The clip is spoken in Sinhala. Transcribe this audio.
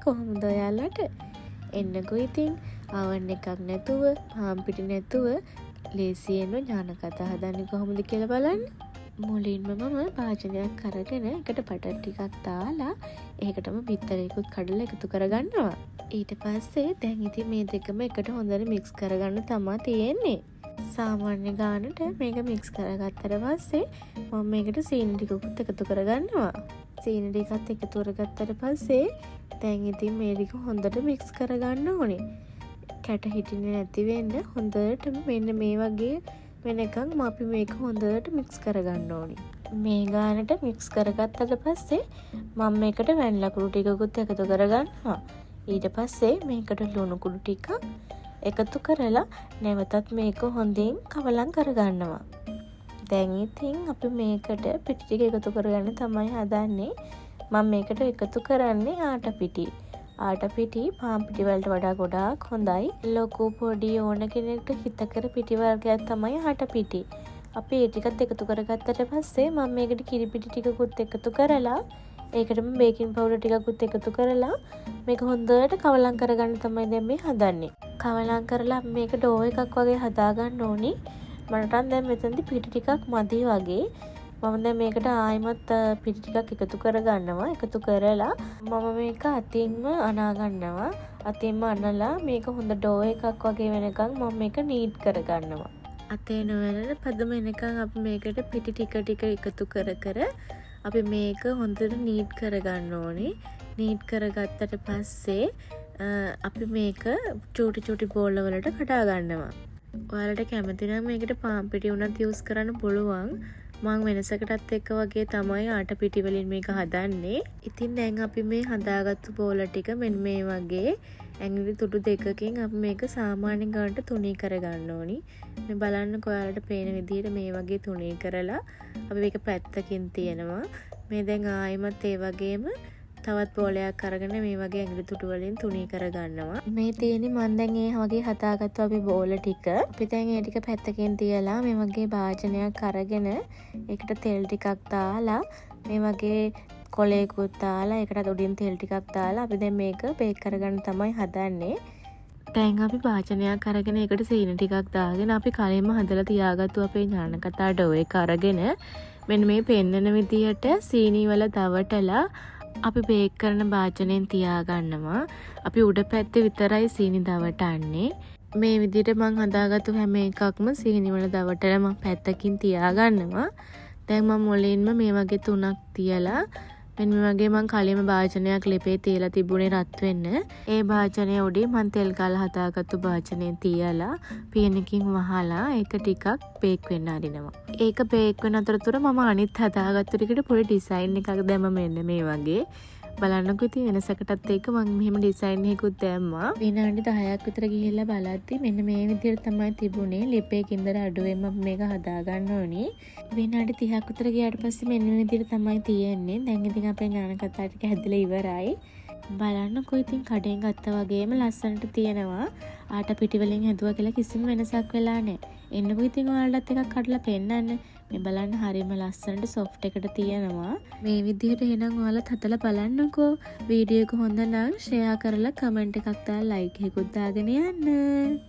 කොහොමද ඔයාලට? එන්නකෝ ඉතින් ආවන් එකක් නැතුව, හාම් පිටි නැතුව ලේසියෙන්ම ඥාන කතා හදන්නේ කොහොමද කියලා බලන්න. මුලින්ම මම භාජනයක් අරගෙන එකට බටර් ටිකක් දාලා ඒකටම බිත්තරයකුත් කඩලා එකතු කරගන්නවා. ඊට පස්සේ දැන් ඉතින් මේ දෙකම එකට හොඳට මික්ස් කරගන්න තමයි තියෙන්නේ. සාමාන්‍ය ගානට මේක මික්ස් කරගත්තට පස්සේ මම මේකට සීනි ටිකකුත් එකතු කරගන්නවා. සීනි ටිකත් එකතු කරගත්තට පස්සේ දැන් ඉතින් මේ ටික හොඳට මික්ස් කරගන්න ඕනේ. කැට හිටින්නේ නැති වෙන්න හොඳට මෙන්න මේ වගේ වෙනකන් අපි මේක හොඳට මික්ස් කරගන්න ඕනේ. මේ ගානට මික්ස් කරගත්තට පස්සේ මම මේකට වැනිලා කුඩු ටිකකුත් එකතු කරගන්නවා. ඊට පස්සේ මේකට ලුණු කුඩු ටිකක් එකතු කරලා නැවතත් මේක හොඳින් කවලම් කරගන්නවා. දැන් ඉතින් අපි මේකට පිටි ටික එකතු කරගන්න තමයි හදන්නේ. මම මේකට එකතු කරන්නේ ආට පිටි. ආට පිටි පාන් පිටි වලට වඩා ගොඩාක් හොඳයි. ලොකු පොඩි ඕන කෙනෙක්ට හිතකර පිටි වර්ගයක් තමයි ආට පිටි. අපි ඒ ටිකත් එකතු කරගත්තට පස්සේ මම මේකට කිරි පිටි ටිකකුත් එකතු කරලා ඒකටම බේකින් පවුඩර් ටිකකුත් එකතු කරලා මේක හොඳට කවලම් කරගන්න තමයි දැන් මේ හදන්නේ. කවලම් කරලා මේක ඩෝ එකක් වගේ හදාගන්න ඕනි. මට දැන් මෙතනදී පිටි ටිකක් මදි වගේ. මම දැන් මේකට ආයෙමත් පිටි ටිකක් එකතු කරගන්නවා. එකතු කරලා මම මේක අතින්ම අනා ගන්නවා. අතින්ම අනලා මේක හොඳ ඩෝ එකක් වගේ වෙනකන් මම මේක නීට් කරගන්නවා. අතේ නොවැළෙන පදම එනකන් අපි මේකට පිටි ටික එකතු කර අපි මේක හොඳට නීට් කරගන්න ඕනේ. නීට් කරගත්තට පස්සේ අපි මේක චූටි බෝල වලට කඩා ගන්නවා. ඔයාලට කැමති නම් මේකට පාන් පිටි උනත් යූස් කරන්න පුළුවන්. මම වෙනසකටත් එක්ක වගේ තමයි ආට පිටි වලින් මේක හදන්නේ. ඉතින් දැන් අපි මේ හදාගත්තු බෝල ටික මෙන්න මේ වගේ ඇඟිලි තුඩු දෙකකින් අපි මේක සාමාන්‍ය ගානට තුනී කරගන්න ඕනි. මේ බලන්න ඔයාලට පේන විදිහට මේ වගේ තුනී කරලා අපි මේක පැත්තකින් තියනවා. මේ දැන් ආයෙමත් ඒ වගේම තවත් බෝලයක් අරගෙන මේ වගේ ඇඟිලි තුඩු වලින් තුනී කරගන්නවා. මේ තියෙන්නේ මම දැන් ඒ වගේ හදාගත්තු අපි බෝල ටික. අපි දැන් ඒ ටික පැත්තකින් තියලා මේ වගේ භාජනයක් අරගෙන ඒකට තෙල් ටිකක් දාලා මේ වගේ කොලේකුත් දාලා ඒකට උඩින් තෙල් ටිකක් දාලා අපි දැන් මේක බේක් කරගන්න තමයි හදන්නේ. දැන් අපි භාජනයක් අරගෙන ඒකට සීනි ටිකක් දාගෙන අපි කලින්ම හදලා තියාගත්තු අපේ ඥාන කතා ඩෝ එක අරගෙන මෙන්න මේ පෙන්නන විදියට සීනි වල දවටලා අපි බේක් කරන භාජනයෙන් තියාගන්නවා. අපි උඩ පැත්තේ විතරයි සීනි දවටන්නේ. මේ විදිහට මම හදාගත්තු හැම එකක්ම සීනි වල දවටලා මම පැත්තකින් තියාගන්නවා. දැන් මම මුලින්ම මේ වගේ තුනක් තියලා මෙන්න මේ වගේ මම කලින්ම භාජනයක් ලිපේ තියලා තිබුණේ රත් වෙන්න. ඒ භාජනය උඩින් මම තෙල් ගාලා හදාගත්තු භාජනයෙන් තියලා පියනකින් වහලා ඒක ටිකක් බේක් වෙන්න අරිනවා. ඒක බේක් වෙන අතරතුර මම අනිත් හදාගත්තු ටිකට පොඩි ඩිසයින් එකක් දැම්ම මෙන්න මේ වගේ. බලන්නකෝ ඉතින් වෙනසකටත් එක්ක මම මෙහෙම ඩිසයින් එකකුත් දැම්මා. විනාඩි 10ක් විතර ගිහිල්ලා බලද්දි මෙන්න මේ විදිහට තමයි තිබුණේ. ලිපේ කින්දර අඩුවෙන්ම මේක හදා ගන්න ඕනේ. විනාඩි 30ක් විතර ගියාට පස්සේ මෙන්න මේ විදිහට තමයි තියෙන්නේ. දැන් ඉතින් අපේ ඥාන කතා ටික හැදලා ඉවරයි. බලන්නකෝ ඉතින් කඩෙන් ගත්තා වගේම ලස්සනට තියෙනවා. ආට පිටි වලින් හැදුවා කියලා කිසිම වෙනසක් වෙලා නැහැ. එන්නකෝ ඉතින් ඔයාලටත් එකක් කඩලා පෙන්නන්න. මේ බලන්න හරියම ලස්සනට සොෆ්ට් එකට තියෙනවා. මේ විදිහට එහෙනම් ඔයාලත් හදලා බලන්නකෝ. වීඩියෝ එක හොඳ නම් ෂෙයා කරලා කමෙන්ට් එකක් දාලා ලයික් එකකුත් දාගෙන යන්න.